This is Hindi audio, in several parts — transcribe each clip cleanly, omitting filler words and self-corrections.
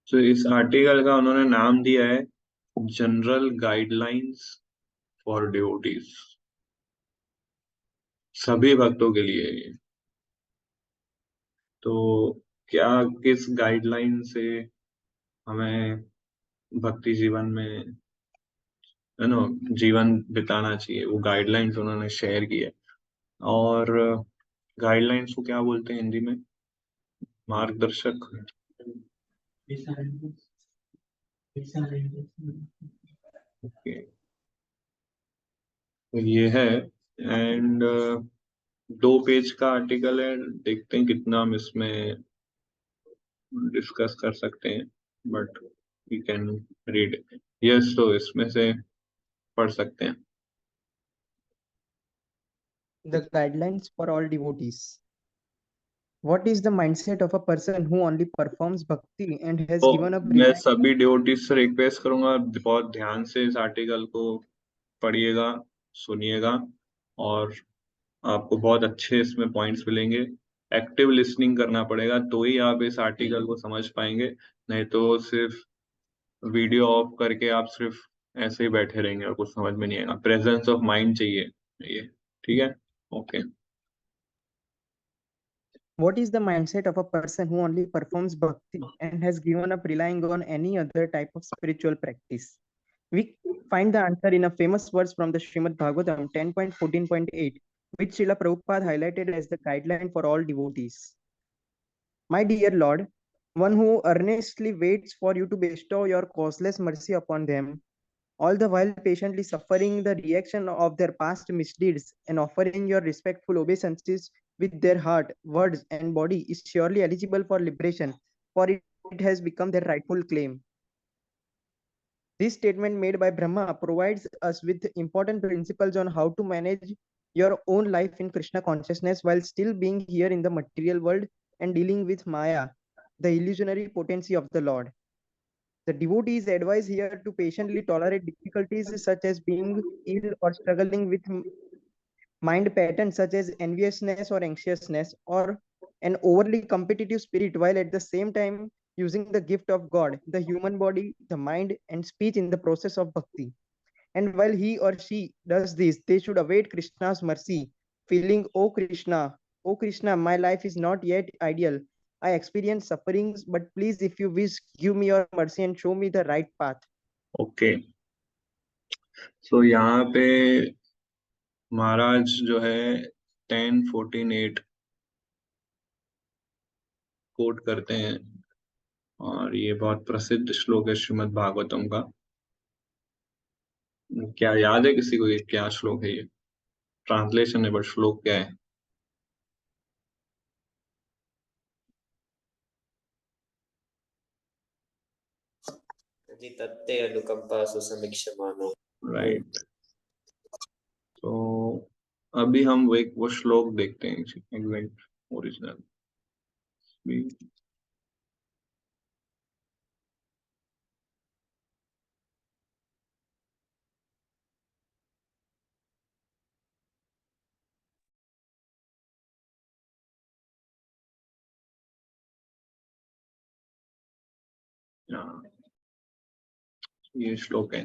तो इस आर्टिकल का उन्होंने नाम दिया है जनरल गाइडलाइंस फॉर डिवोटीज, सभी भक्तों के लिए ये। तो क्या किस गाइडलाइन से हमें भक्ति जीवन में नो जीवन बिताना चाहिए, वो गाइडलाइंस उन्होंने शेयर की है। और गाइडलाइंस को क्या बोलते हैं हिंदी में? मार्गदर्शक। ओके, तो ये है। एंड 2 पेज का आर्टिकल है, देखते हैं कितना हम इसमें डिस्कस कर सकते हैं, but we can read. Yes, तो इसमें से पढ़ सकते हैं। The guidelines for all devotees. What is the mindset of a person who only performs bhakti and has तो given up मैं relying? सभी डिवोटीज से रिक्वेस्ट करूंगा, बहुत ध्यान से इस आर्टिकल को पढ़िएगा, सुनिएगा, और आपको बहुत अच्छे इसमें पॉइंट्स मिलेंगे। एक्टिव लिसनिंग करना पड़ेगा तो ही आप इस आर्टिकल को समझ पाएंगे, नहीं तो सिर्फ वीडियो ऑफ करके आप सिर्फ ऐसे ही बैठे रहेंगे और कुछ समझ में नहीं आएगा। प्रेजेंस ऑफ माइंड चाहिए ये। ठीक है, okay. What is the mindset of a person who only performs bhakti and has given up relying on any other type of spiritual practice? We find the answer in a famous verse from the Srimad Bhagavatam 10.14.8, which Srila Prabhupada highlighted as the guideline for all devotees. My dear Lord, one who earnestly waits for you to bestow your causeless mercy upon them, all the while patiently suffering the reaction of their past misdeeds and offering your respectful obeisances with their heart, words, and body, is surely eligible for liberation, for it has become their rightful claim. This statement made by Brahma provides us with important principles on how to manage your own life in Krishna consciousness while still being here in the material world and dealing with Maya, the illusionary potency of the Lord. The devotee is advised here to patiently tolerate difficulties such as being ill or struggling with mind patterns such as enviousness or anxiousness or an overly competitive spirit, while at the same time using the gift of God, the human body, the mind, and speech in the process of bhakti. And while he or she does this, they should await Krishna's mercy, feeling, O Krishna, my life is not yet ideal. I experience sufferings, but please, if you wish, give me your mercy and show me the right path. Okay, so यहाँ पे महाराज जो है 10:14:8 कोट करते हैं, और ये बहुत प्रसिद्ध श्लोक है श्रीमद् भागवतम का। क्या याद है किसी को ये क्या श्लोक है? ये ट्रांसलेशन है, बट श्लोक क्या है? तत्ते अनुकंपा सुसमीक्षमानो। राइट। तो अभी हम वो श्लोक देखते हैं, एग्जैक्ट ओरिजिनल भी। ये श्लोक है,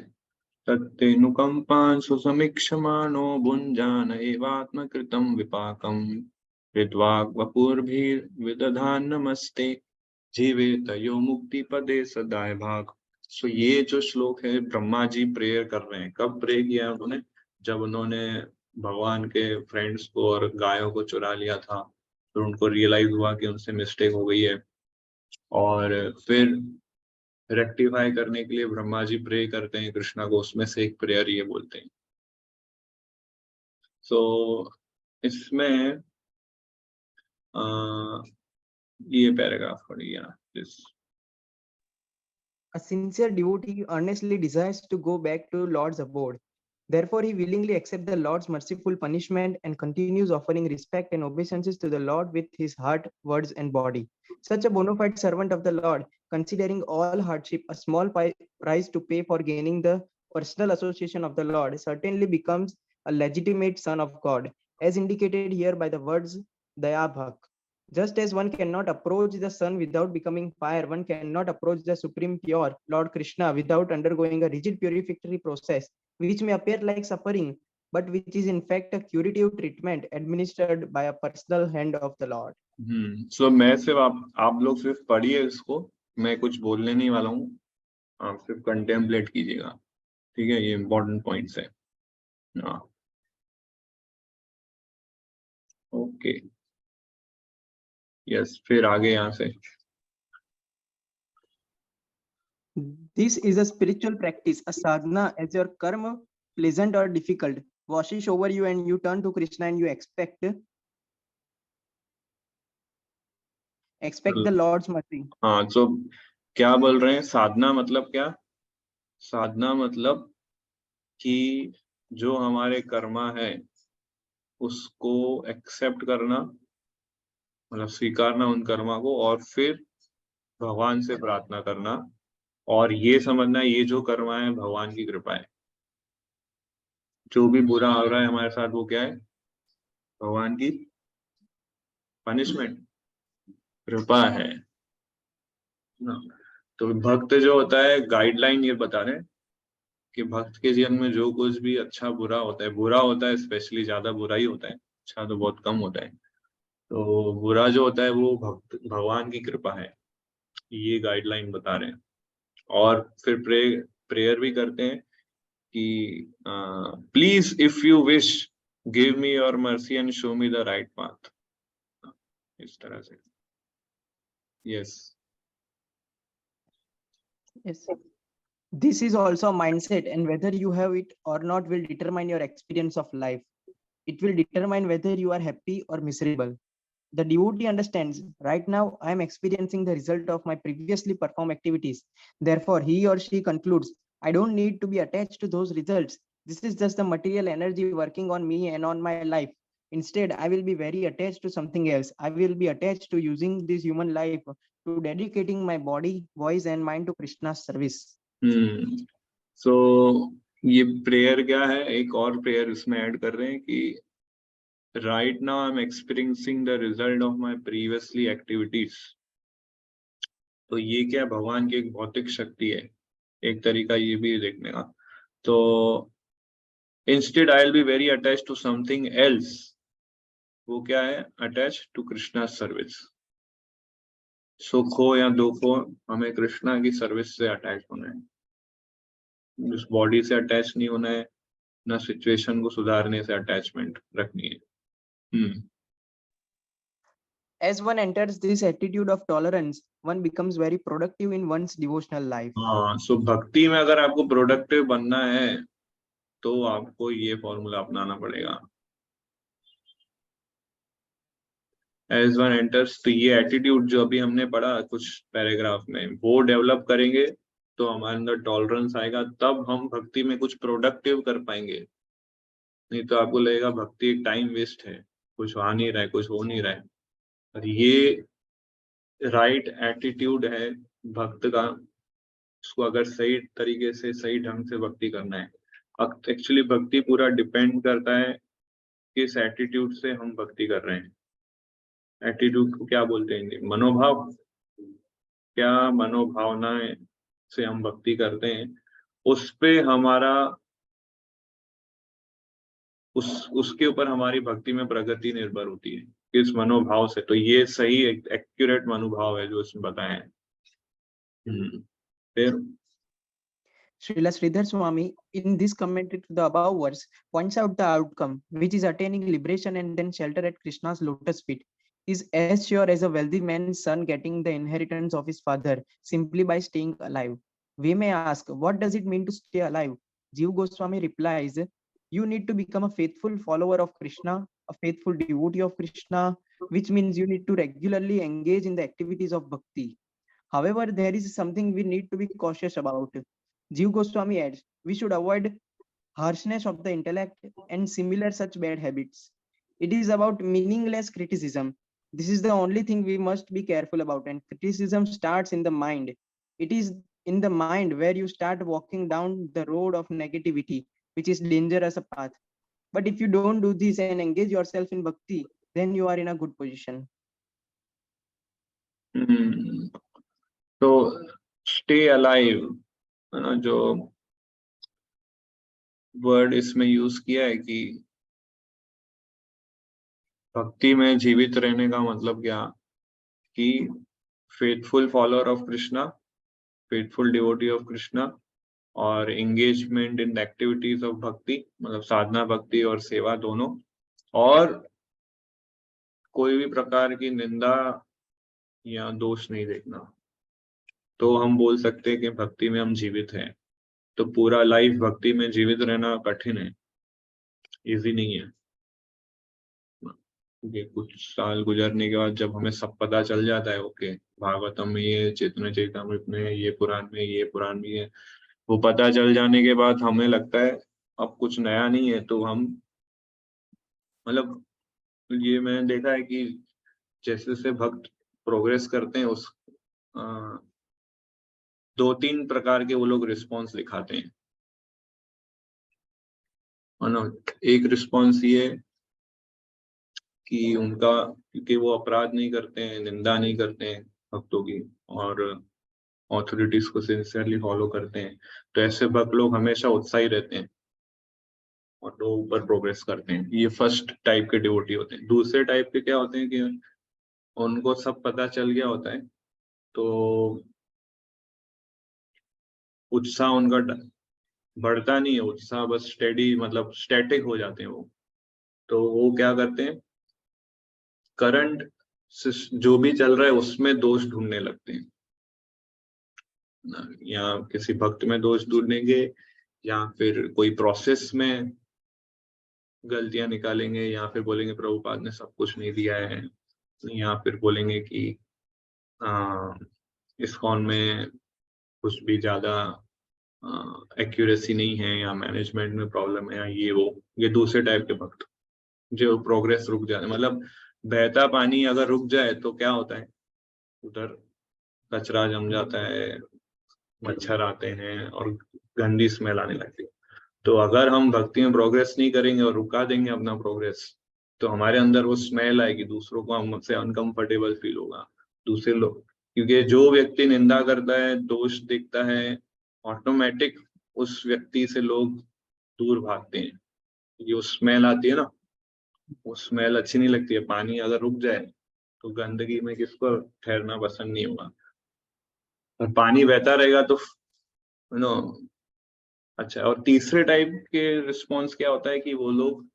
तत्तेनुकंपान् सुसमीक्षमाणो भुञ्जान एवात्मकृतं विपाकम् कृत्वाग्वपुर्भिर्विदधान् नमस्ते जीवेत यो मुक्ति पदे सदाय भाग। सो ये जो श्लोक है, ब्रह्मा जी प्रेयर कर रहे हैं। कब प्रे किया है उन्होंने? जब उन्होंने भगवान के फ्रेंड्स को और गायों को चुरा लिया था, तो उनको रियलाइज हुआ कि उनसे मिस्टेक हो गई है, और फिर रेक्टिफाई करने के लिए ब्रह्मा जी प्रे करते हैं कृष्णा को। उसमें से एक प्रेयर ये बोलते हैं। सो इसमें ये पैराग्राफ पढ़िए please. A sincere devotee earnestly desires to go back to Lord's abode. Therefore, he willingly accepts the Lord's merciful punishment and continues offering respect and obeisances to the Lord with his heart, words, and body. Such a bona fide servant of the Lord, considering all hardship a small price to pay for gaining the personal association of the Lord, certainly becomes a legitimate son of God, as indicated here by the words Daya Bhak. Just as one cannot approach the sun without becoming fire, one cannot approach the supreme pure, Lord Krishna, without undergoing a rigid purificatory process, which may appear like suffering, but which is in fact a curative treatment administered by a personal hand of the Lord. सो मैं सिर्फ आप लोग सिर्फ पढ़िए इसको, मैं कुछ बोलने नहीं वाला हूँ, आप सिर्फ कंटेम्पलेट कीजिएगा, ठीक है, ये इम्पोर्टेंट पॉइंट्स है। हाँ, ओके, यस, फिर आगे यहाँ से। This is a spiritual practice, a sadhana, as your karma, pleasant or difficult, washes over you and you turn to Krishna and you expect the Lord's mercy. हाँ, तो क्या बोल रहे हैं, साधना मतलब क्या? साधना मतलब कि जो हमारे कर्मा है उसको एक्सेप्ट करना, मतलब स्वीकारना उन कर्मा को, और फिर भगवान से प्रार्थना करना, और ये समझना ये जो कर्मा है भगवान की कृपा है। जो भी बुरा हो रहा है हमारे साथ वो क्या है? भगवान की पनिशमेंट, कृपा है ना। तो भक्त जो होता है, गाइडलाइन ये बता रहे हैं कि भक्त के जीवन में जो कुछ भी अच्छा बुरा होता है स्पेशली ज्यादा बुरा ही होता है, अच्छा तो बहुत कम होता है। तो बुरा जो होता है वो भगवान की कृपा है, ये गाइडलाइन बता रहे हैं। और फिर प्रेयर भी करते हैं कि please if you wish give me your mercy and show me the right path, इस तरह से। Yes, Yes. This is also a mindset, and whether you have it or not will determine your experience of life. It will determine whether you are happy or miserable. The devotee understands, right now I am experiencing the result of my previously performed activities. Therefore, he or she concludes, I don't need to be attached to those results. This is just the material energy working on me and on my life. Instead, I will be very attached to something else. I will be attached to using this human life, to dedicating my body, voice, and mind to Krishna's service. सो ये प्रेयर क्या है, एक और प्रेयर इसमें ऐड कर रहे हैं कि right now I'm experiencing the result of my previously activities। तो ये क्या, भगवान की एक भौतिक शक्ति है, एक तरीका ये भी देखने का। तो instead I'll be very attached to something else, वो क्या है, attached to Krishna's service। सुख हो या दुख हो, हमें कृष्णा की सर्विस से अटैच होना है, उस बॉडी से अटैच नहीं होना है, ना सिचुएशन को सुधारने से अटैचमेंट रखनी है। As one enters this attitude of tolerance, one becomes very productive in one's devotional life. हाँ, सो भक्ति में अगर आपको प्रोडक्टिव बनना है तो आपको ये फॉर्मूला अपनाना पड़ेगा। As one enters, तो ये एटीट्यूड जो अभी हमने पढ़ा कुछ पैराग्राफ में, वो डेवलप करेंगे तो हमारे अंदर टॉलरेंस आएगा, तब हम भक्ति में कुछ प्रोडक्टिव कर पाएंगे। नहीं तो आपको लगेगा भक्ति एक टाइम वेस्ट है, कुछ आ नहीं रहा है, कुछ हो नहीं रहा है। और ये राइट एटीट्यूड है भक्त का, उसको अगर सही तरीके से सही ढंग से भक्ति करना है। एक्चुअली भक्ति पूरा डिपेंड करता है किस एटीट्यूड से हम भक्ति कर रहे हैं। एटीट्यूड को क्या बोलते हैं, मनोभाव, क्या मनोभावनाएं से हम भक्ति करते हैं, उस पे हमारा उसके ऊपर हमारी भक्ति में प्रगति निर्भर होती है, किस मनोभाव से। तो ये सही एक्यूरेट मनोभाव है जो इसमें बताया है। फिर Srila Sridhar Swami, in this commentary to the above verse, points out the outcome, which is attaining liberation and then shelter at Krishna's lotus feet, is as sure as a wealthy man's son getting the inheritance of his father simply by staying alive. We may ask, what does it mean to stay alive? Jiva Goswami replies, you need to become a faithful follower of Krishna, a faithful devotee of Krishna, which means you need to regularly engage in the activities of bhakti. However, there is something we need to be cautious about. Jiva Goswami adds, we should avoid harshness of the intellect and similar such bad habits. It is about meaningless criticism. This is the only thing we must be careful about, and criticism starts in the mind. It is in the mind where you start walking down the road of negativity, which is dangerous a path. But if you don't do this and engage yourself in bhakti, then you are in a good position. तो स्टे अलाइव है ना, जो वर्ड इसमें यूज किया है कि भक्ति में जीवित रहने का मतलब क्या, कि faithful follower of Krishna, faithful devotee of Krishna, और एंगेजमेंट इन एक्टिविटीज ऑफ भक्ति, मतलब साधना भक्ति और सेवा दोनों, और कोई भी प्रकार की निंदा या दोष नहीं देखना। तो हम बोल सकते हैं कि भक्ति में हम जीवित हैं। तो पूरा लाइफ भक्ति में जीवित रहना कठिन है, इजी नहीं है। ये कुछ साल गुजरने के बाद जब हमें सब पता चल जाता है, ओके भागवतम में ये, चैतन्य चैतामृत में ये, पुराण में ये, पुराण में ये, वो पता चल जाने के बाद हमें लगता है अब कुछ नया नहीं है। तो हम मतलब ये मैंने देखा है कि जैसे जैसे भक्त प्रोग्रेस करते हैं, उस 2-3 प्रकार के वो लोग रिस्पॉन्स दिखाते हैं, है ना। एक रिस्पॉन्स ये कि उनका, क्योंकि वो अपराध नहीं करते हैं, निंदा नहीं करते हैं भक्तों की, और ऑथोरिटीज को सिंसियरली फॉलो करते हैं, तो ऐसे भक्त लोग हमेशा उत्साही रहते हैं और तो ऊपर प्रोग्रेस करते हैं। ये फर्स्ट टाइप के डिवोटी होते हैं। दूसरे टाइप के क्या होते हैं कि उनको सब पता चल गया होता है, तो उत्साह उनका बढ़ता नहीं है, उत्साह बस स्टेडी, मतलब स्टैटिक हो जाते हैं वो। तो वो क्या करते हैं, करंट जो भी चल रहा है उसमें दोष ढूंढने लगते हैं, या किसी भक्त में दोष ढूंढेंगे, या फिर कोई प्रोसेस में गलतियां निकालेंगे, या फिर बोलेंगे प्रभुपाद ने सब कुछ नहीं दिया है, या फिर बोलेंगे कि इस्कॉन में कुछ भी ज्यादा एक्यूरेसी नहीं है, या मैनेजमेंट में प्रॉब्लम है, या ये वो। ये दूसरे टाइप के भक्त जो प्रोग्रेस रुक जाए, मतलब बहता पानी अगर रुक जाए तो क्या होता है, उधर कचरा जम जाता है, मच्छर आते हैं और गंदी स्मेल आने लगती है। तो अगर हम भक्ति में प्रोग्रेस नहीं करेंगे और रुका देंगे अपना प्रोग्रेस, तो हमारे अंदर वो स्मेल आएगी, दूसरों को हमसे अनकंफर्टेबल फील होगा, दूसरे लोग। क्योंकि जो व्यक्ति निंदा करता है, दोष देखता है, ऑटोमेटिक उस व्यक्ति से लोग दूर भागते हैं। ये स्मेल आती है ना, वो स्मेल अच्छी नहीं लगती है। पानी अगर रुक जाए तो गंदगी में किसको ठहरना पसंद नहीं होगा, और पानी बहता रहेगा तो नो। अच्छा, और तीसरे टाइप के रिस्पॉन्स क्या होता है कि वो लोग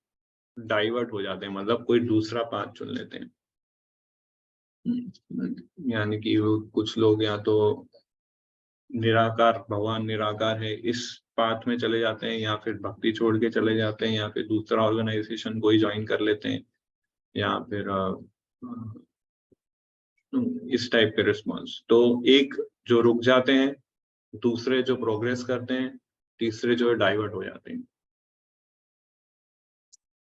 डाइवर्ट हो जाते हैं, मतलब कोई दूसरा पाथ चुन लेते हैं। यानी कि वो कुछ लोग या तो निराकार, भगवान निराकार है, इस पाथ में चले जाते हैं, या फिर भक्ति छोड़ के चले जाते हैं, या फिर दूसरा ऑर्गेनाइजेशन कोई ज्वाइन कर लेते हैं, या फिर इस टाइप के रिस्पॉन्स। तो एक जो रुक जाते हैं, दूसरे जो प्रोग्रेस करते हैं, तीसरे जो डाइवर्ट हो जाते हैं।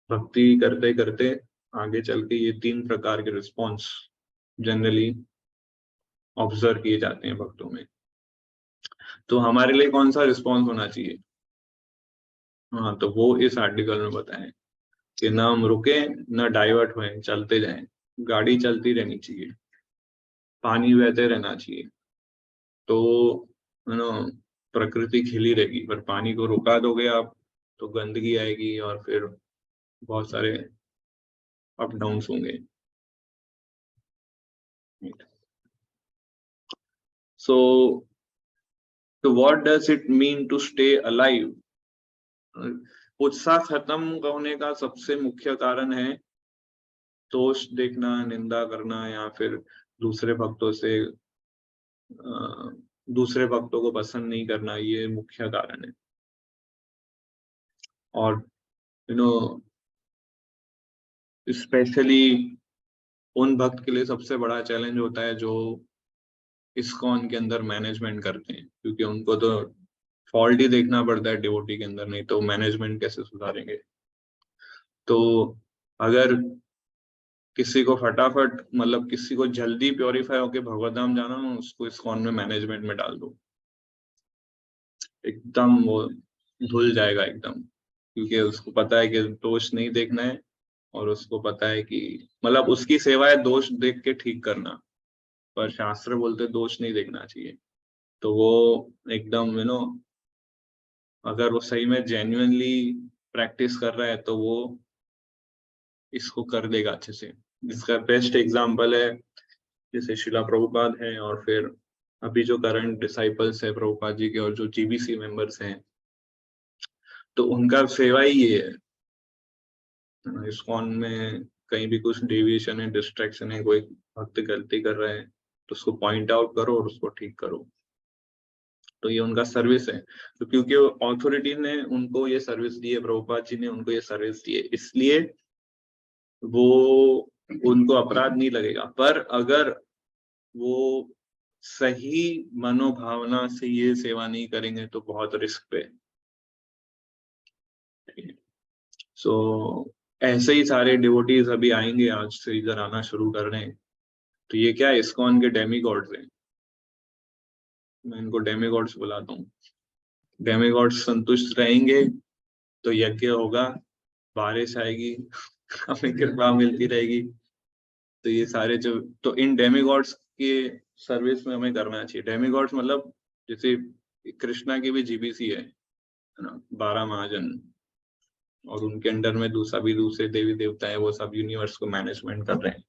भक्ति करते करते आगे चल के ये 3 प्रकार के रिस्पॉन्स जनरली ऑब्जर्व किए जाते हैं भक्तों में। तो हमारे लिए कौन सा रिस्पॉन्स होना चाहिए? हाँ, तो वो इस आर्टिकल में बताएं कि ना हम रुके, ना डाइवर्ट हुए, चलते जाएं। गाड़ी चलती रहनी चाहिए, पानी बहते रहना चाहिए, तो नो प्रकृति खिली रहेगी। पर पानी को रुका दोगे आप तो गंदगी आएगी, और फिर बहुत सारे अप डाउन्स होंगे। So what does it mean to stay alive? उत्साह खत्म होने का सबसे मुख्य कारण है दोष देखना, निंदा करना, या फिर दूसरे भक्तों से दूसरे भक्तों को पसंद नहीं करना। ये मुख्य कारण है। और यू नो स्पेशली उन भक्त के लिए सबसे बड़ा चैलेंज होता है जो इस्कॉन के अंदर मैनेजमेंट करते हैं, क्योंकि उनको तो फॉल्ट ही देखना पड़ता है डिवोटी के अंदर, नहीं तो मैनेजमेंट कैसे सुधारेंगे। तो अगर किसी को फटाफट, मतलब किसी को जल्दी प्योरीफाई होके भगवत धाम जाना हो, उसको इस्कॉन में मैनेजमेंट में डाल दो, एकदम वो धुल जाएगा एकदम। क्योंकि उसको पता है कि दोष नहीं देखना है, और उसको पता है कि मतलब उसकी सेवा है दोष देख के ठीक करना। पर शास्त्र बोलते दोष नहीं देखना चाहिए। तो वो एकदम अगर वो सही में जेन्युइनली प्रैक्टिस कर रहा है तो वो इसको कर देगा अच्छे से। इसका बेस्ट एग्जांपल है जैसे शिला प्रभुपाद है, और फिर अभी जो करंट डिसाइपल्स है प्रभुपाद जी के और जो जीबीसी मेंबर्स हैं, तो उनका सेवा ही ये है। इस्कॉन में कहीं भी कुछ डेविएशन है, डिस्ट्रैक्शन है, कोई भक्त गलती कर रहा है तो उसको पॉइंट आउट करो और उसको ठीक करो। तो ये उनका सर्विस है। तो क्योंकि ऑथोरिटी ने उनको ये सर्विस दी है, प्रभुपाद जी ने उनको ये सर्विस दी है, इसलिए वो उनको अपराध नहीं लगेगा। पर अगर वो सही मनोभावना से ये सेवा नहीं करेंगे तो बहुत रिस्क पे। सो ऐसे ही सारे डिवोटीज अभी आएंगे, आज से इधर आना शुरू कर रहे हैं। तो ये क्या इस्कॉन के डेमीगॉड्स हैं, मैं इनको डेमीगॉड्स बुलाता हूँ। डेमीगॉड्स संतुष्ट रहेंगे तो यज्ञ होगा, बारिश आएगी, हमें कृपा मिलती रहेगी। तो ये सारे जो, तो इन डेमीगॉड्स के सर्विस में हमें करना चाहिए। डेमीगॉड्स मतलब जैसे कृष्णा की भी जीबीसी है ना, 12 महाजन, और उनके अंडर में दूसरे देवी देवता है, वो सब यूनिवर्स को मैनेजमेंट कर रहे हैं।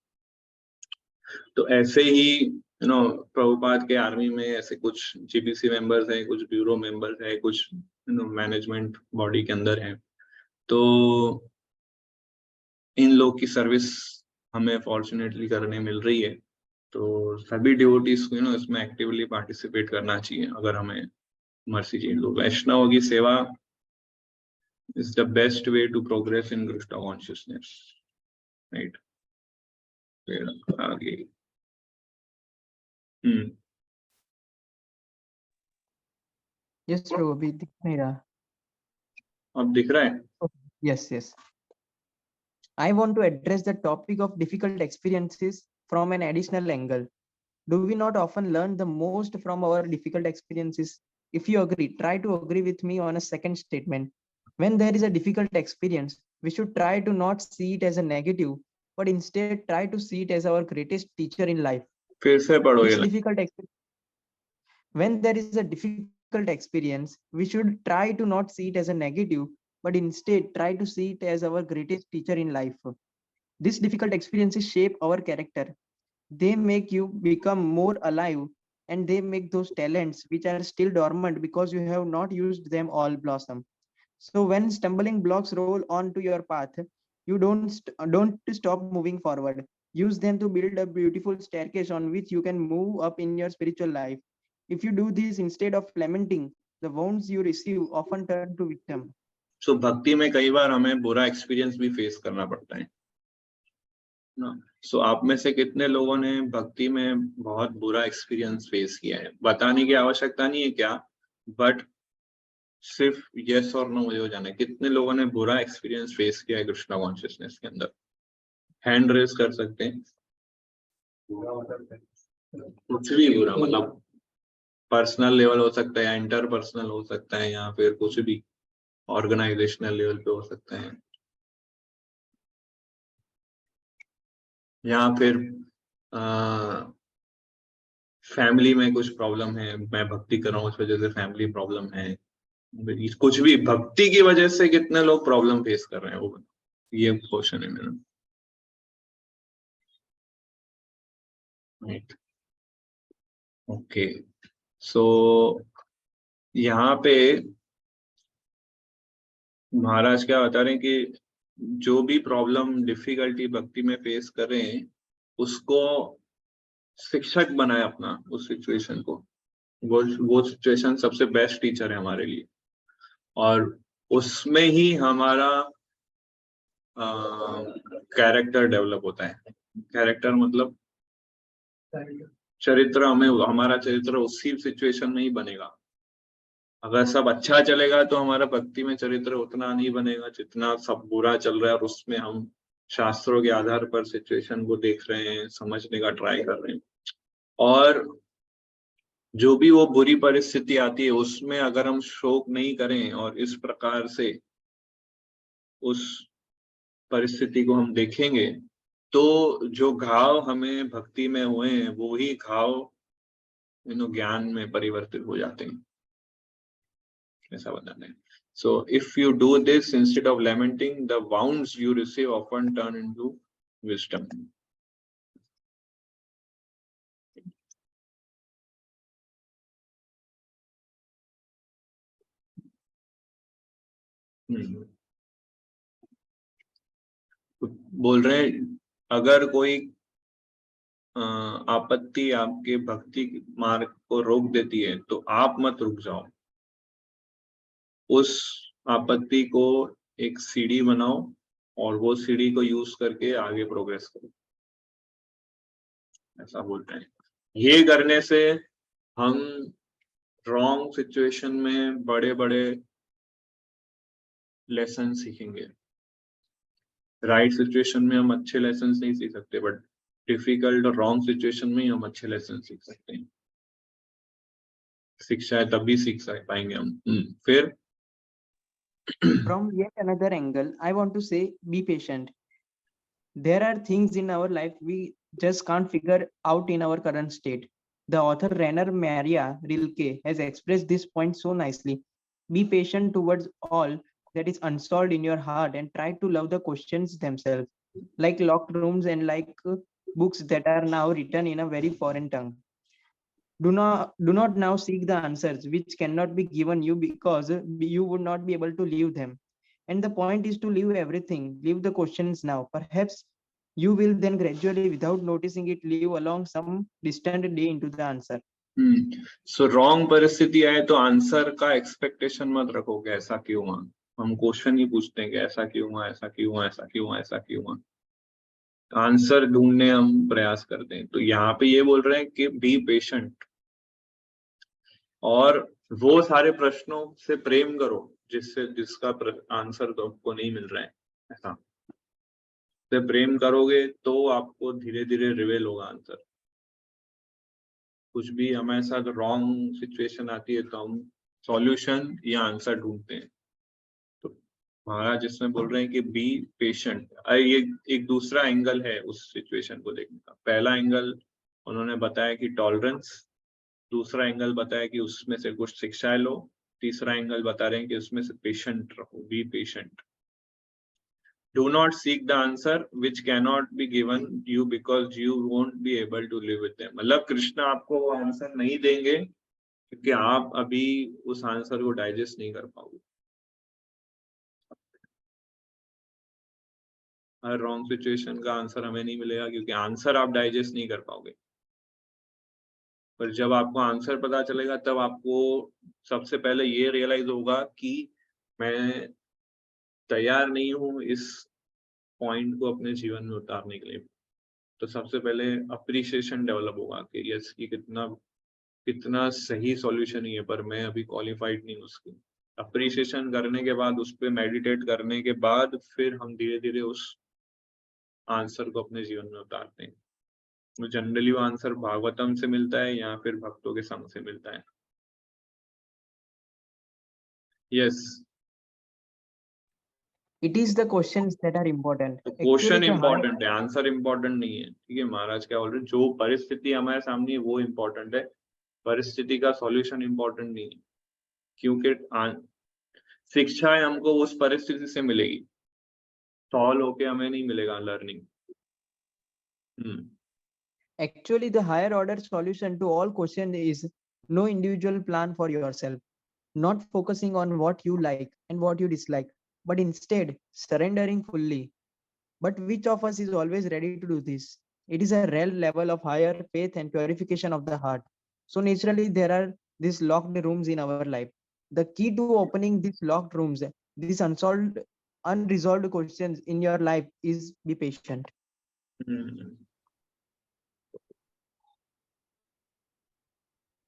तो ऐसे ही प्रभुपाद के आर्मी में ऐसे कुछ जीबीसी मेंबर्स हैं, कुछ ब्यूरो मेंबर्स हैं, कुछ मैनेजमेंट बॉडी के अंदर हैं। तो इन लोग की सर्विस हमें फॉर्चुनेटली करने मिल रही है। तो सभी डिवोटीज को इसमें एक्टिवली पार्टिसिपेट करना चाहिए अगर हमें मर्सी चाहिए। तो वैष्णव की सेवा is the best way to progress in Krishna consciousness, right. फिर आगे Yes, प्रभु अभी दिख नहीं रहा। अब दिख रहा है? Yes, yes. I want to address the topic of difficult experiences from an additional angle. Do we not often learn the most from our difficult experiences? If you agree, try to agree with me on a second statement. When there is a difficult experience, we should try to not see it as a negative, but instead try to see it as our greatest teacher in life. फिर से पढ़ो ये। When there is a difficult experience, we should try to not see it as a negative, but instead try to see it as our greatest teacher in life. These difficult experiences shape our character. They make you become more alive, and they make those talents which are still dormant because you have not used them all blossom. So when stumbling blocks roll onto your path, you don't stop moving forward. Use them to build a beautiful staircase on which you can move up in your spiritual life. If you do this instead of lamenting, the wounds you receive often turn to wisdom. So भक्ति में कई बार हमें बुरा एक्सपीरियंस भी फेस करना पड़ता है ना। सो आप में से कितने लोगों ने भक्ति में बहुत बुरा एक्सपीरियंस फेस किया है? बताने की आवश्यकता नहीं है क्या, बट सिर्फ यस और नो मुझे हो जाना है। कितने लोगों ने बुरा एक्सपीरियंस फेस किया है कृष्णा कॉन्शियसनेस के अंदर? हैंड रेज कर सकते हैं। कुछ भी बुरा मतलब पर्सनल लेवल हो सकता है, इंटर पर्सनल हो सकता है, या फिर कुछ भी ऑर्गेनाइजेशनल लेवल पे हो सकता है, या फिर फैमिली में कुछ प्रॉब्लम है, मैं भक्ति कर रहा हूँ उस वजह से फैमिली प्रॉब्लम है। कुछ भी भक्ति की वजह से कितने लोग प्रॉब्लम फेस कर रहे हैं, वो ये क्वेश्चन है मेरा। Right, okay. सो यहाँ पे महाराज क्या बता रहे हैं कि जो भी प्रॉब्लम डिफिकल्टी भक्ति में फेस कर रहे हैं उसको शिक्षक बनाए अपना, उस सिचुएशन को। वो सिचुएशन सबसे बेस्ट टीचर है हमारे लिए, और उसमें ही हमारा कैरेक्टर डेवलप होता है। कैरेक्टर मतलब चरित्र, हमारा चरित्र उसी सिचुएशन में ही बनेगा। अगर सब अच्छा चलेगा तो हमारा भक्ति में चरित्र उतना नहीं बनेगा जितना सब बुरा चल रहा है और उसमें हम शास्त्रों के आधार पर सिचुएशन को देख रहे हैं, समझने का ट्राई कर रहे हैं। और जो भी वो बुरी परिस्थिति आती है उसमें अगर हम शोक नहीं करें और इस प्रकार से उस परिस्थिति को हम देखेंगे तो जो घाव हमें भक्ति में हुए हैं वो ही घाव ज्ञान में परिवर्तित हो जाते हैं, ऐसा बताते हैं. So if you do this instead of lamenting, the wounds you receive often turn into wisdom. बोल रहे हैं अगर कोई आपत्ति आपके भक्ति मार्ग को रोक देती है तो आप मत रुक जाओ, उस आपत्ति को एक सीढ़ी बनाओ और वो सीढ़ी को यूज करके आगे प्रोग्रेस करो, ऐसा बोलते हैं. ये करने से हम रॉन्ग सिचुएशन में बड़े बड़े लेसन सीखेंगे. राइट सिचुएशन में हम अच्छे लेसन नहीं सीख सकते, बट डिफिकल्ट और रॉन्ग सिचुएशन में हम अच्छे लेसन सीख सकते हैं. शिक्षा है तभी सीख पाएंगे हम. फिर From yet another angle, I want to say, be patient. There are things in our life we just can't figure out in our current state. The author Rainer Maria Rilke has expressed this point so nicely. Be patient towards all that is unsolved in your heart and try to love the questions themselves, like locked rooms and like books that are now written in a very foreign tongue. Do not now seek the answers which cannot be given you because you would not be able to leave them. And the point is to leave everything, leave the questions now. Perhaps you will then gradually, without noticing it, leave along some distant day into the answer. So wrong परिस्थिति आए तो आंसर का एक्सपेक्टेशन मत रखो कि ऐसा क्यों हुआ. हम क्वेश्चन ही पूछते हैं कि ऐसा क्यों हुआ, ऐसा क्यों हुआ, ऐसा क्यों हुआ, ऐसा क्यों हुआ. आंसर ढूंढने हम प्रयास करते हैं. तो यहाँ पे ये बोल रहे हैं कि बी पेशेंट और वो सारे प्रश्नों से प्रेम करो जिसका आंसर तो आपको नहीं मिल रहा है. ऐसा से प्रेम करोगे तो आपको धीरे धीरे रिवेल होगा आंसर. कुछ भी हमारे साथ रॉन्ग सिचुएशन आती है तो हम सॉल्यूशन या आंसर ढूंढते हैं. तो महाराज इसमें बोल रहे हैं कि बी पेशेंट. ये एक दूसरा एंगल है उस सिचुएशन को देखने का. पहला एंगल उन्होंने बताया कि टॉलरेंस, दूसरा एंगल बताया कि उसमें से कुछ शिक्षाएं लो, तीसरा एंगल बता रहे हैं कि उसमें से पेशेंट रहो, be patient. Do not seek the answer which cannot be given you because you won't be able to live with them. मतलब कृष्ण आपको वो आंसर नहीं देंगे क्योंकि आप अभी उस आंसर को डाइजेस्ट नहीं कर पाओगे. हर रॉन्ग सिचुएशन का आंसर हमें नहीं मिलेगा क्योंकि आंसर आप डाइजेस्ट नहीं कर पाओगे. पर जब आपको आंसर पता चलेगा तब आपको सबसे पहले ये रियलाइज होगा कि मैं तैयार नहीं हूँ इस पॉइंट को अपने जीवन में उतारने के लिए. तो सबसे पहले अप्रिसिएशन डेवलप होगा कि यस कि कितना सही सॉल्यूशन ही है, पर मैं अभी क्वालिफाइड नहीं हूँ उसकी. अप्रिसिएशन करने के बाद, उस पर मेडिटेट करने के बाद फिर हम धीरे धीरे उस आंसर को अपने जीवन में उतारते हैं. तो जनरली वो आंसर भागवतम से मिलता है या फिर भक्तों के संग से मिलता है. Yes, It is the questions that are important. तो Actually, question the higher important है, आंसर इम्पोर्टेंट नहीं है. ठीक है, महाराज क्या बोल रहे हैं, जो परिस्थिति हमारे सामने है वो इम्पोर्टेंट है, परिस्थिति का सॉल्यूशन इम्पोर्टेंट नहीं है. क्योंकि शिक्षा हमको उस परिस्थिति से मिलेगी, सॉल्व होके हमें नहीं मिलेगा learning. Actually, the higher order solution to all questions is no individual plan for yourself, not focusing on what you like and what you dislike, but instead surrendering fully. But which of us is always ready to do this? It is a real level of higher faith and purification of the heart. So naturally, there are these locked rooms in our life. The key to opening these locked rooms, these unresolved questions in your life is be patient.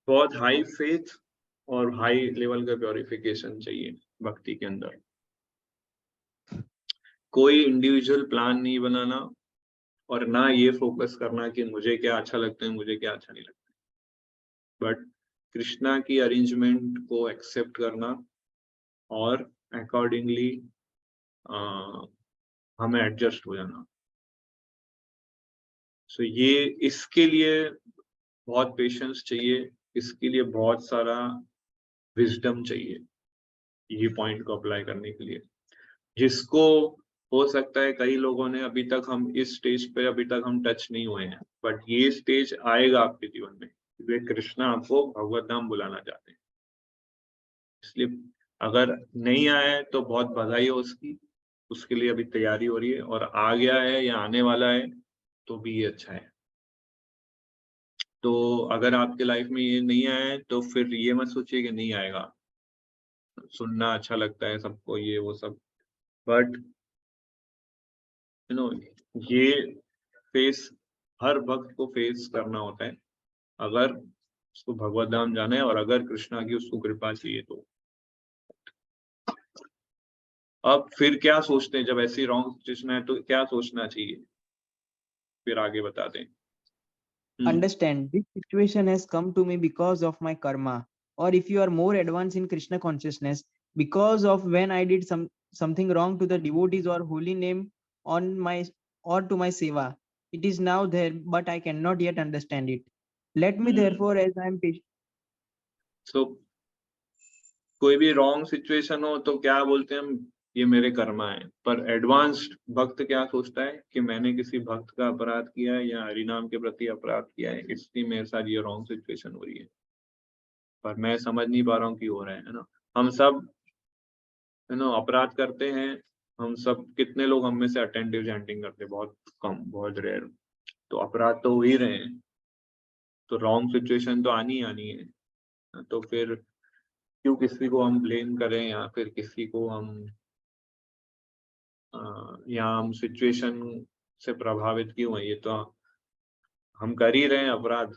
बहुत हाई फेथ और हाई लेवल का प्योरिफिकेशन चाहिए भक्ति के अंदर. कोई इंडिविजुअल प्लान नहीं बनाना और ना ये फोकस करना कि मुझे क्या अच्छा लगता है, मुझे क्या अच्छा नहीं लगता, बट कृष्णा की अरेंजमेंट को एक्सेप्ट करना और अकॉर्डिंगली हमें एडजस्ट हो जाना. सो ये इसके लिए बहुत पेशेंस चाहिए, इसके लिए बहुत सारा विजडम चाहिए ये पॉइंट को अप्लाई करने के लिए, जिसको हो सकता है कई लोगों ने अभी तक, हम इस स्टेज पे अभी तक हम टच नहीं हुए हैं, बट ये स्टेज आएगा आपके जीवन में। वे कृष्णा आपको भगवत धाम बुलाना चाहते हैं, इसलिए अगर नहीं आया है तो बहुत बधाई हो उसके लिए अभी तैयारी हो रही है, और आ गया है या आने वाला है तो भी ये अच्छा है। तो अगर आपके लाइफ में ये नहीं आया है तो फिर ये मत सोचिए कि नहीं आएगा। सुनना अच्छा लगता है सबको ये वो सब, बट यू नो ये फेस हर वक्त को फेस करना होता है, अगर उसको भगवत धाम जाना है और अगर कृष्णा की उसको कृपा चाहिए तो। अब फिर क्या सोचते हैं जब ऐसी रॉन्ग सिचुएशन है तो क्या सोचना चाहिए, फिर आगे बताते हैं। Understand, this situation has come to me because of my karma. Or if you are more advanced in Krishna consciousness, because of when I did something wrong to the devotees or holy name on my or to my seva. It is now there, but I cannot yet understand it. Let me therefore, as I am patient. So कोई भी रॉन्ग सिचुएशन हो तो क्या बोलते हैं हम, ये मेरे कर्मा है। पर एडवांस्ड भक्त क्या सोचता है कि मैंने किसी भक्त का अपराध किया है या हरिनाम के प्रति अपराध किया है, इसलिए मेरे साथ ये रॉन्ग सिचुएशन हो रही है, पर मैं समझ नहीं पा रहा हूँ क्यों हो रहा है ना। हम सब अपराध करते हैं, हम सब, कितने लोग हम में से अटेंटिव चैंटिंग करते हैं, बहुत कम, बहुत रेयर। तो अपराध तो हो ही रहे हैं, तो रॉन्ग सिचुएशन तो आनी ही आनी है। तो फिर क्यों किसी को हम ब्लेम करें, या फिर किसी को हम या हम सिचुएशन से प्रभावित क्यों है, ये तो हम कर ही रहे हैं अपराध,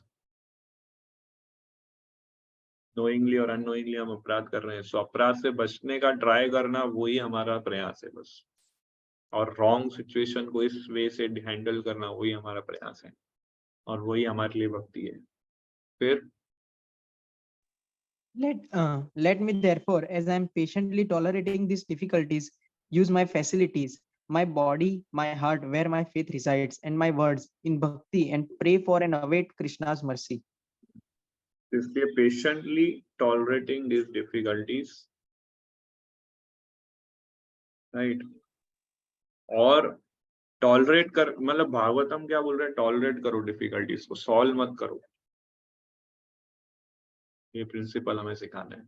नोइंगली और अननोइंगली हम अपराध कर रहे हैं। सो अपराध से बचने का ट्राई करना वही हमारा प्रयास है बस, और रॉन्ग सिचुएशन को इस वे से हैंडल करना वही हमारा प्रयास है, और वही हमारे लिए भक्ति है। फिर Let me therefore, as I am patiently tolerating these difficulties, use my facilities, my body, my heart, where my faith resides, and my words in bhakti, and pray for and await Krishna's mercy. इसलिए patiently tolerating this difficulties, right. और टॉलरेट कर मतलब भागवतम क्या बोल रहे हैं, टॉलरेट करो डिफिकल्टीज को, सॉल्व मत करो। ये प्रिंसिपल हमें सिखाना है,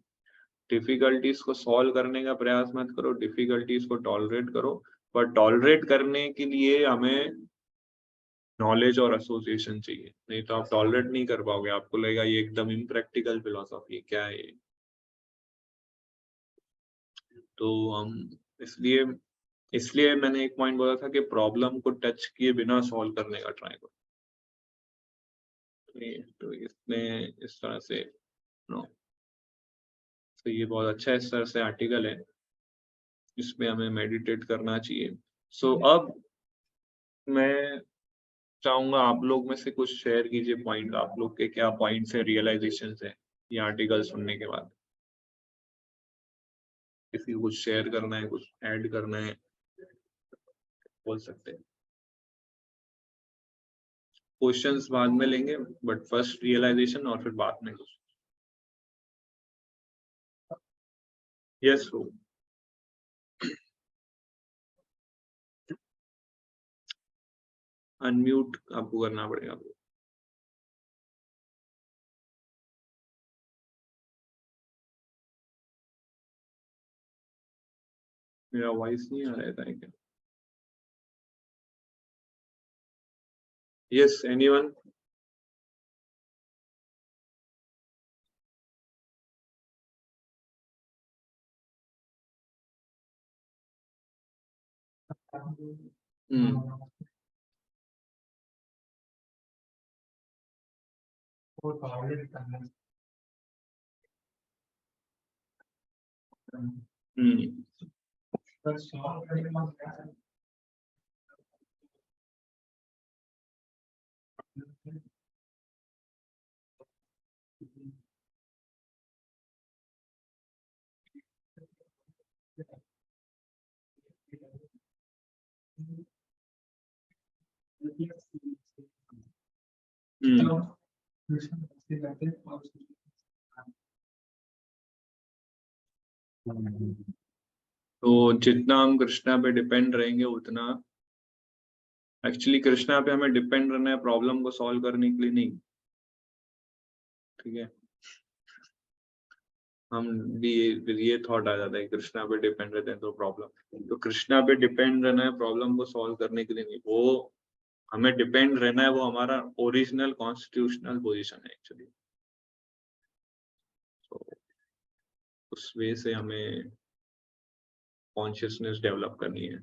डिफिकल्टीज को सॉल्व करने का प्रयास मत करो, डिफिकल्टीज को टॉलरेट करो। पर टॉलरेट करने के लिए हमें नॉलेज और एसोसिएशन चाहिए, नहीं तो आप टॉलरेट नहीं कर पाओगे, आपको लगेगा ये एकदम इम्प्रैक्टिकल फिलोसॉफी, क्या है ये। तो हम इसलिए इसलिए मैंने एक पॉइंट बोला था कि प्रॉब्लम को टच किए बिना सॉल्व करने का ट्राई करो। तो इसमें इस तरह से नो, तो ये बहुत अच्छा इस तरह से आर्टिकल है, इसमें हमें मेडिटेट करना चाहिए। सो अब मैं चाहूंगा आप लोग में से कुछ शेयर कीजिए पॉइंट, आप लोग के क्या पॉइंट्स है, रियलाइजेशन है ये आर्टिकल सुनने के बाद। किसी को कुछ शेयर करना है, कुछ ऐड करना है, बोल सकते हैं। क्वेश्चंस बाद में लेंगे, बट फर्स्ट रियलाइजेशन और फिर बाद में कुछ। यस हो, अनम्यूट आपको करना पड़ेगा। मेरा वॉइस नहीं आ रहा था क्या? Yes, anyone? तो जितना हम कृष्णा पे डिपेंड रहेंगे उतना, एक्चुअली कृष्णा पे हमें डिपेंड रहना है प्रॉब्लम को सॉल्व करने के लिए नहीं, ठीक है। हम भी ये थॉट आ जाता है कृष्णा पे डिपेंड रहते हैं तो प्रॉब्लम, तो कृष्णा पे डिपेंड रहना है प्रॉब्लम को सॉल्व करने के लिए नहीं, वो हमें डिपेंड रहना है, वो हमारा ओरिजिनल कॉन्स्टिट्यूशनल पोजीशन है एक्चुअली। तो उस वे से हमें कॉन्शियसनेस डेवलप करनी है।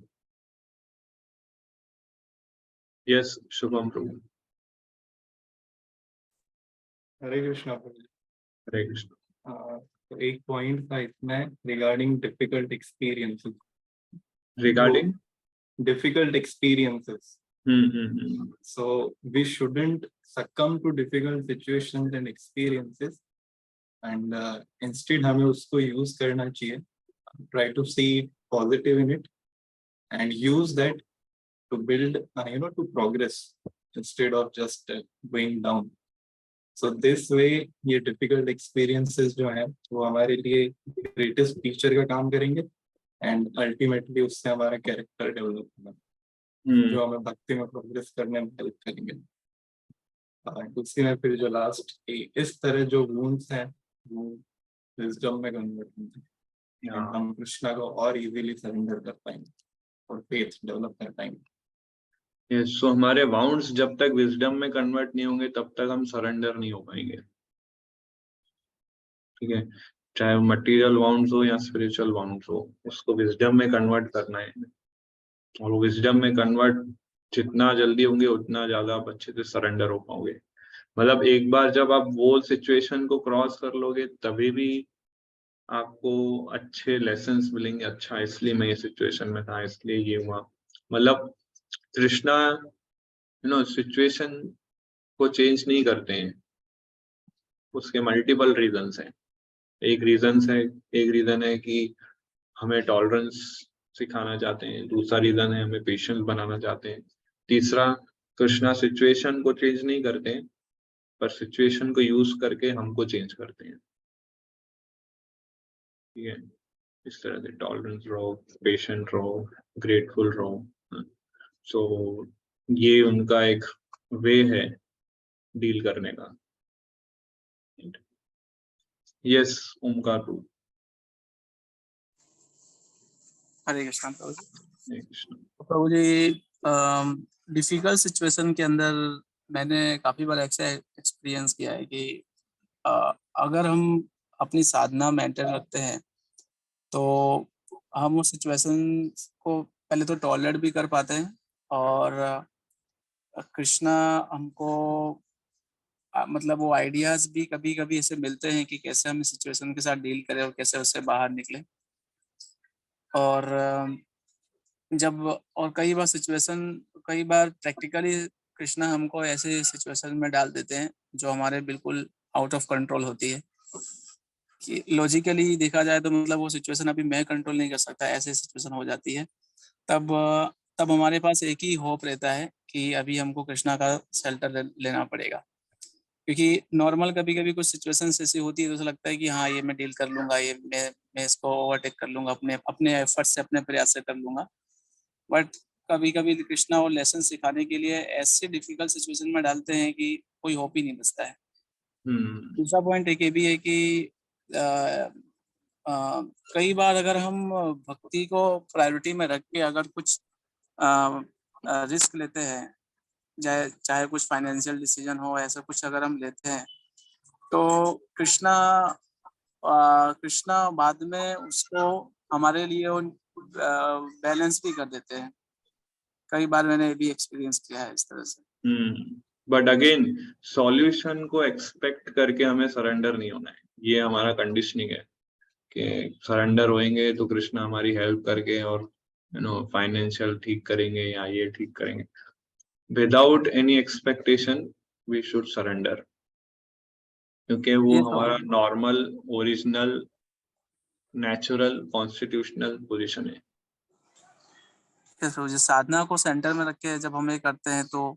यस शुभम प्रभु। हरे कृष्णा। हरे कृष्ण। तो एक पॉइंट था इसमें regarding difficult experiences. Regarding difficult experiences, so we shouldn't succumb to difficult situations and experiences, and instead हमें उसको use करना चाहिए, try to see positive in it and use that to build to progress instead of just going down. So this way ये difficult experiences जो है वो हमारे लिए greatest teacher का काम करेंगे and ultimately उससे हमारा character develop होगा, जो हमें भक्ति में प्रोग्रेस करने में हेल्प करेंगे। उसी में फिर जो लास्ट इस तरह जो वूंड्स हैं वो विजडम में कन्वर्ट होते हैं, हम कृष्णा को और इजीली सरेंडर कर पाएंगे और फेथ डेवलप कर पाएंगे। सो हमारे वाउंड्स जब तक विजडम में कन्वर्ट नहीं होंगे तब तक हम सरेंडर नहीं हो पाएंगे, ठीक है। चाहे वो मटेरियल वाउंड्स हो या स्पिरिचुअल वाउंड्स हो, उसको विजडम में कन्वर्ट करना है, और वो विजडम में कन्वर्ट जितना जल्दी होंगे उतना ज्यादा आप अच्छे से सरेंडर हो पाओगे। मतलब एक बार जब आप वो सिचुएशन को क्रॉस कर लोगे तभी भी आपको अच्छे लेसन्स मिलेंगे, अच्छा इसलिए मैं ये सिचुएशन में था, इसलिए ये हुआ। मतलब कृष्णा सिचुएशन को चेंज नहीं करते हैं, उसके मल्टीपल रीजंस हैं। एक रीजन है कि हमें टॉलरेंस सिखाना चाहते हैं, दूसरा रीजन है हमें पेशेंस बनाना चाहते हैं, तीसरा कृष्णा सिचुएशन को चेंज नहीं करते हैं पर सिचुएशन को यूज करके हमको चेंज करते हैं, ठीक है। इस तरह से टॉलरेंस रहो, पेशेंट रहो, ग्रेटफुल रहो। सो ये उनका एक वे है डील करने का। यस ओमकार प्रभु। हरे कृष्णा प्रभु जी। हरे कृष्ण। प्रभु जी डिफिकल्ट सिचुएशन के अंदर मैंने काफी बार ऐसा एक्सपीरियंस किया है कि अगर हम अपनी साधना मेंटेन रखते हैं तो हम उस सिचुएशन को पहले तो टॉलरेट भी कर पाते हैं, और कृष्णा हमको मतलब वो आइडियाज भी कभी कभी ऐसे मिलते हैं कि कैसे हम इस सिचुएशन के साथ डील करें और कैसे उससे बाहर निकले। और कई बार प्रैक्टिकली कृष्णा हमको ऐसे सिचुएशन में डाल देते हैं जो हमारे बिल्कुल आउट ऑफ कंट्रोल होती है, कि लॉजिकली देखा जाए तो मतलब वो सिचुएशन अभी मैं कंट्रोल नहीं कर सकता, ऐसे सिचुएशन हो जाती है। तब हमारे पास एक ही होप रहता है कि अभी हमको कृष्णा का शेल्टर लेना पड़ेगा, क्योंकि नॉर्मल कभी कभी कुछ सिचुएशंस ऐसी होती है तो ऐसा लगता है कि हाँ ये मैं डील कर लूंगा, ये मैं इसको ओवरटेक कर लूंगा, अपने एफर्ट से, अपने प्रयास से कर लूंगा। बट कभी कभी कृष्णा वो लेसन सिखाने के लिए ऐसे डिफिकल्ट सिचुएशन में डालते हैं कि कोई होप ही नहीं बचता है। दूसरा पॉइंट एक ये भी है कि कई बार अगर हम भक्ति को प्रायोरिटी में रख के अगर कुछ रिस्क लेते हैं, चाहे कुछ फाइनेंशियल डिसीजन हो, ऐसा कुछ अगर हम लेते हैं तो कृष्णा बाद में उसको हमारे लिए बैलेंस भी कर देते हैं। कई बार मैंने ये भी एक्सपीरियंस किया है इस तरह से। बट अगेन सॉल्यूशन को एक्सपेक्ट करके हमें सरेंडर नहीं होना है, ये हमारा कंडीशनिंग है कि सरेंडर होएंगे तो कृष्णा हमारी हेल्प करके और फाइनेंशियल ठीक करेंगे या ये ठीक करेंगे। Without any expectation we should surrender, क्योंकि वो हमारा normal original natural constitutional position है। साधना को सेंटर में रख के जब हम ये करते हैं तो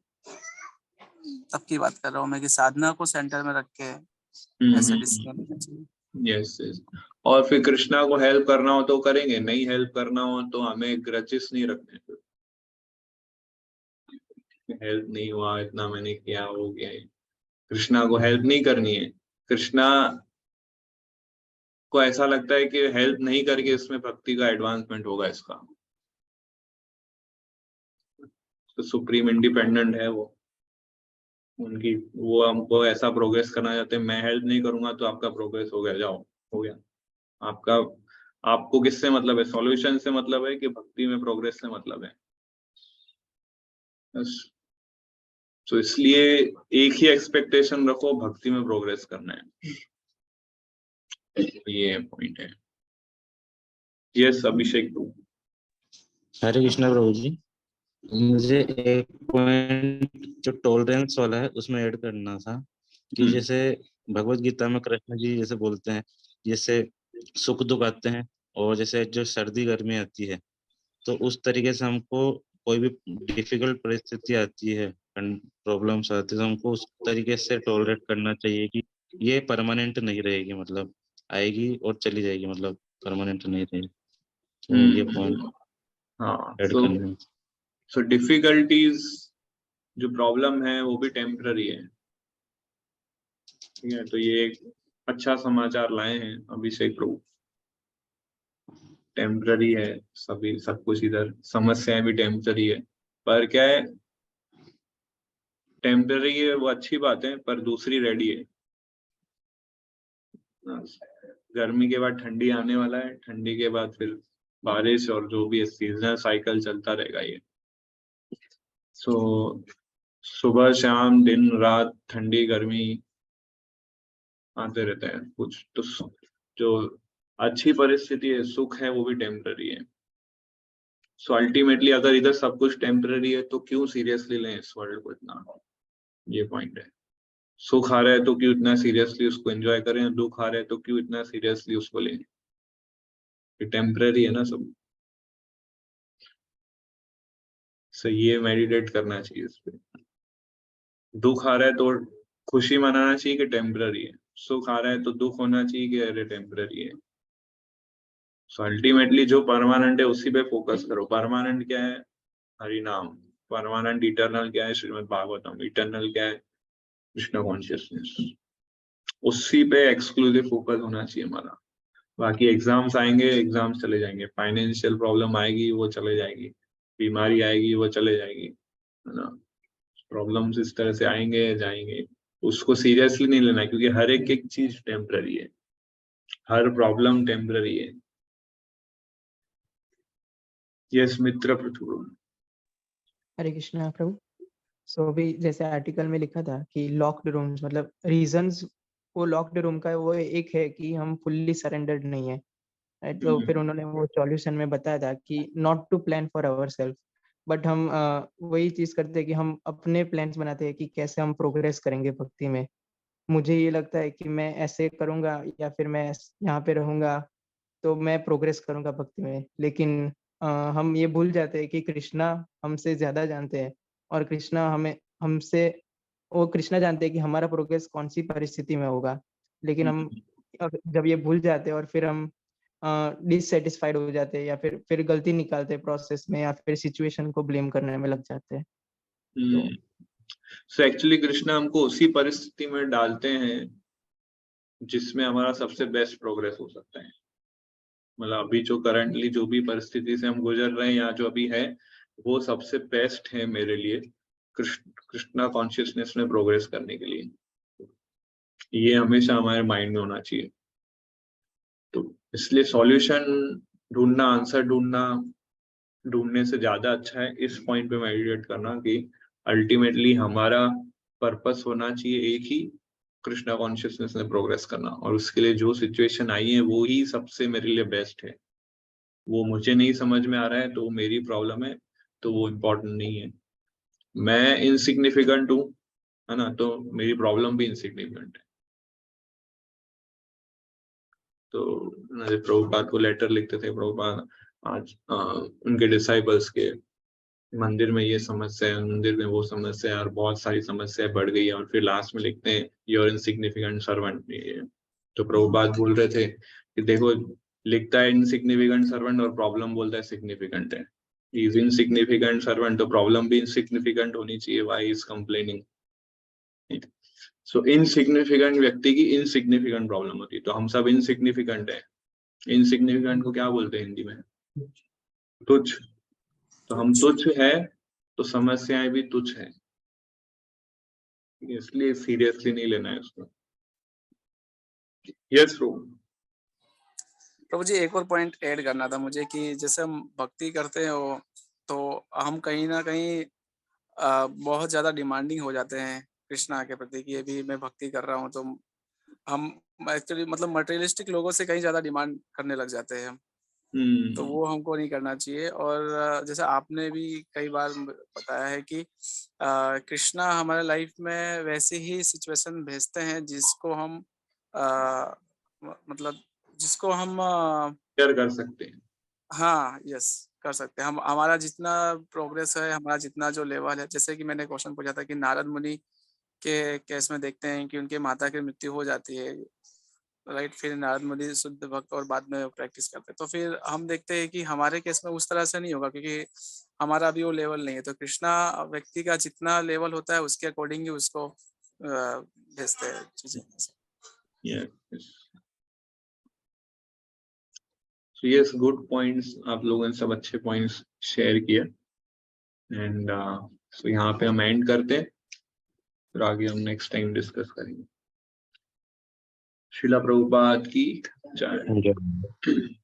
तब की बात कर रहा हूँ मैं कि साधना को सेंटर में रख के ऐसे डिसीजन लेना चाहिए। Yes yes. और फिर कृष्णा को हेल्प करना हो तो करेंगे, नहीं हेल्प करना हो तो हमें ग्रजेस नहीं रखने। हेल्प नहीं हुआ, इतना मैंने किया, हो गया। कृष्णा को हेल्प नहीं करनी है। कृष्णा को ऐसा लगता है कि हेल्प नहीं करके इसमें भक्ति का एडवांसमेंट होगा इसका, तो सुप्रीम इंडिपेंडेंट है वो, उनकी वो हमको ऐसा प्रोग्रेस करना चाहते हैं, मैं हेल्प नहीं करूंगा तो आपका प्रोग्रेस हो गया, जाओ हो गया आपका। आपको किससे मतलब है? सॉल्यूशन से मतलब है कि भक्ति में प्रोग्रेस से मतलब है? बस। तो इसलिए एक ही एक्सपेक्टेशन रखो, भक्ति में प्रोग्रेस करना है, ये पॉइंट है। यस अभिषेक। हरे कृष्णा प्रभु जी, मुझे एक पॉइंट जो टॉलरेंस वाला है उसमें ऐड करना था कि जैसे भगवत गीता में कृष्ण जी जैसे बोलते हैं, जैसे सुख दुख आते हैं और जैसे जो सर्दी गर्मी आती है, तो उस तरीके से हमको कोई भी डिफिकल्ट परिस्थिति आती है, प्रॉब्लम्स आती है, तो हमको उस तरीके से टॉलरेट करना चाहिए कि ये परमानेंट नहीं रहेगी, मतलब आएगी और चली जाएगी, मतलब परमानेंट नहीं रहेगी। तो ये पॉइंट हाँ, ऐड करना। सो डिफिकल्टीज जो प्रॉब्लम है वो भी टेम्पररी है, ठीक है। तो ये एक अच्छा समाचार लाए हैं अभिषेक प्रभु, टेम्पररी है सभी, सब कुछ इधर समस्याएं भी टेम्पररी है, पर क्या है, टेम्पररी है वो अच्छी बात है, पर दूसरी रेडी है। गर्मी के बाद ठंडी आने वाला है, ठंडी के बाद फिर बारिश, और जो भी सीजनल साइकिल चलता रहेगा ये। सो सुबह शाम दिन रात ठंडी गर्मी आते रहते हैं कुछ, तो जो अच्छी परिस्थिति है, सुख है, वो भी टेम्पररी है। सो अल्टीमेटली अगर इधर सब कुछ टेम्पररी है तो क्यों सीरियसली लें इस वर्ल्ड को इतना, ये पॉइंट है। सुख आ रहा है तो क्यों इतना सीरियसली उसको एंजॉय करें, दुख आ रहा है तो क्यों इतना सीरियसली उसको लें, टेम्पररी है ना सब। सो ये मेडिटेट करना चाहिए इस पे। दुख आ रहा है तो खुशी मनाना चाहिए कि टेम्पररी है, सुख आ रहा है तो दुख होना चाहिए कि अरे टेम्पररी है। सो अल्टीमेटली जो परमानेंट है उसी पे फोकस करो। परमानेंट क्या है? हरि नाम। परमानेंट इटर्नल क्या है? श्रीमद् भागवतम। इटर्नल क्या है? कृष्ण कॉन्शियसनेस। उसी पे एक्सक्लूसिव फोकस होना चाहिए हमारा। बाकी एग्जाम्स आएंगे, एग्जाम्स चले जाएंगे, फाइनेंशियल प्रॉब्लम आएगी वो चले जाएगी, बीमारी आएगी वो चले जाएगी, है ना। प्रॉब्लम्स इस तरह से आएंगे जाएंगे, उसको सीरियसली नहीं लेना, क्योंकि हर एक चीज टेम्पररी है, हर प्रॉब्लम टेम्पररी है। यस मित्र पृथु। हरे कृष्णा प्रभु। सो अभी जैसे आर्टिकल में लिखा था कि लॉक्ड रूम्स, मतलब रीजंस वो लॉक्ड रूम का वो एक है कि हम फुल्ली सरेंडर्ड नहीं है, राइट। तो फिर उन्होंने वो सॉल्यूशन में बताया था कि not to plan for our self, but हम वही चीज करते हैं कि हम अपने प्लान्स बनाते हैं कि कैसे हम प्रोग्रेस करेंगे भक्ति में। मुझे ये लगता है कि मैं ऐसे करूंगा या फिर मैं यहाँ पे रहूंगा तो मैं प्रोग्रेस करूंगा भक्ति में, लेकिन हम ये भूल जाते हैं कि कृष्णा हमसे ज्यादा जानते हैं, और कृष्णा हमें हमसे वो कृष्णा जानते हैं कि हमारा प्रोग्रेस कौन सी परिस्थिति में होगा। लेकिन हम जब ये भूल जाते हैं और फिर हम डिससेटिस्फाइड हो जाते हैं या फिर गलती निकालते हैं प्रोसेस में, या फिर सिचुएशन को ब्लेम करने में लग जाते हैं। सो एक्चुअली कृष्णा हमको उसी परिस्थिति में डालते हैं जिसमें हमारा सबसे बेस्ट प्रोग्रेस हो सकता है। मतलब अभी जो करंटली जो भी परिस्थिति से हम गुजर रहे हैं या जो अभी है, वो सबसे बेस्ट है मेरे लिए कृष्णा कॉन्शियसनेस में प्रोग्रेस करने के लिए। ये हमेशा हमारे माइंड में होना चाहिए। तो इसलिए सॉल्यूशन ढूंढना, आंसर ढूंढने से ज्यादा अच्छा है इस पॉइंट पे मेडिटेट करना कि अल्टीमेटली हमारा पर्पस होना चाहिए एक ही, कृष्णा कॉन्शियसनेस में प्रोग्रेस करना। और उसके लिए जो सिचुएशन आई है वो ही सबसे मेरे लिए बेस्ट है। वो मुझे नहीं समझ में आ रहा है तो मेरी प्रॉब्लम है, तो वो इम्पोर्टेंट नहीं है। मैं इनसिग्निफिकेंट हूँ, है ना, तो मेरी प्रॉब्लम भी इनसिग्निफिकेंट है। तो प्रभुपाद को लेटर लिखते थे प्रभुपाद आज उनके डिसाइबल्स के, मंदिर में ये समस्या है, मंदिर में वो समस्या है, और बहुत सारी समस्याएं बढ़ गई है, और फिर लास्ट में लिखते हैं यूर इनसिग्निफिकेंट सर्वेंट। तो प्रभुपाद बोल रहे थे कि देखो, लिखता है इनसिग्निफिकेंट सर्वेंट और प्रॉब्लम बोलता है सिग्निफिकेंट है। इज इनसिग्निफिकेंट सर्वेंट, तो प्रॉब्लम भी इनसिग्निफिकेंट होनी चाहिए। Why is complaining? So insignificant व्यक्ति की इनसिग्निफिकेंट प्रॉब्लम होती है। तो हम सब इनसिग्निफिकेंट है। इनसिग्निफिकेंट को क्या बोलते हैं हिंदी में? तुच्छ। तो हम तुच्छ है तो समस्याएं भी तुच्छ है, इसलिए सीरियसली नहीं लेना है उसको। यस प्रभु जी, एक और पॉइंट ऐड करना था मुझे कि जैसे हम भक्ति करते हैं तो हम कहीं ना कहीं बहुत ज्यादा डिमांडिंग हो जाते हैं कृष्णा के प्रति कि अभी मैं भक्ति कर रहा हूँ, तो हम एक्चुअली मतलब मटेरियलिस्टिक लोगों से कहीं ज्यादा डिमांड करने लग जाते हैं हम। तो वो हमको नहीं करना चाहिए। और जैसे आपने भी कई बार बताया है कि कृष्णा हमारे लाइफ में वैसे ही सिचुएशन भेजते हैं जिसको हम मतलब जिसको हम शेयर कर सकते हैं। हाँ, यस, कर सकते हैं। हम हमारा जितना प्रोग्रेस है, हमारा जितना जो लेवल है, जैसे कि मैंने क्वेश्चन पूछा था कि नारद मुनि के केस में देखते हैं कि उनके माता की मृत्यु हो जाती है, राइट? फिर नारद मुनि शुद्ध भक्त और बाद में प्रैक्टिस करते हैं। तो फिर हम देखते हैं कि हमारे केस में उस तरह से नहीं होगा, क्योंकि हमारा अभी वो लेवल नहीं है। तो कृष्णा व्यक्ति का जितना लेवल होता है उसके अकॉर्डिंग ही उसको भेजते हैं चीजें। So yes, good points। आप लोगों ने सब अच्छे पॉइंट्स शेयर किए। एंड सो यहाँ पे हम एंड करते हैं, फिर आगे हम नेक्स्ट टाइम डिस्कस करेंगे। शिला प्रभुपाद की जय।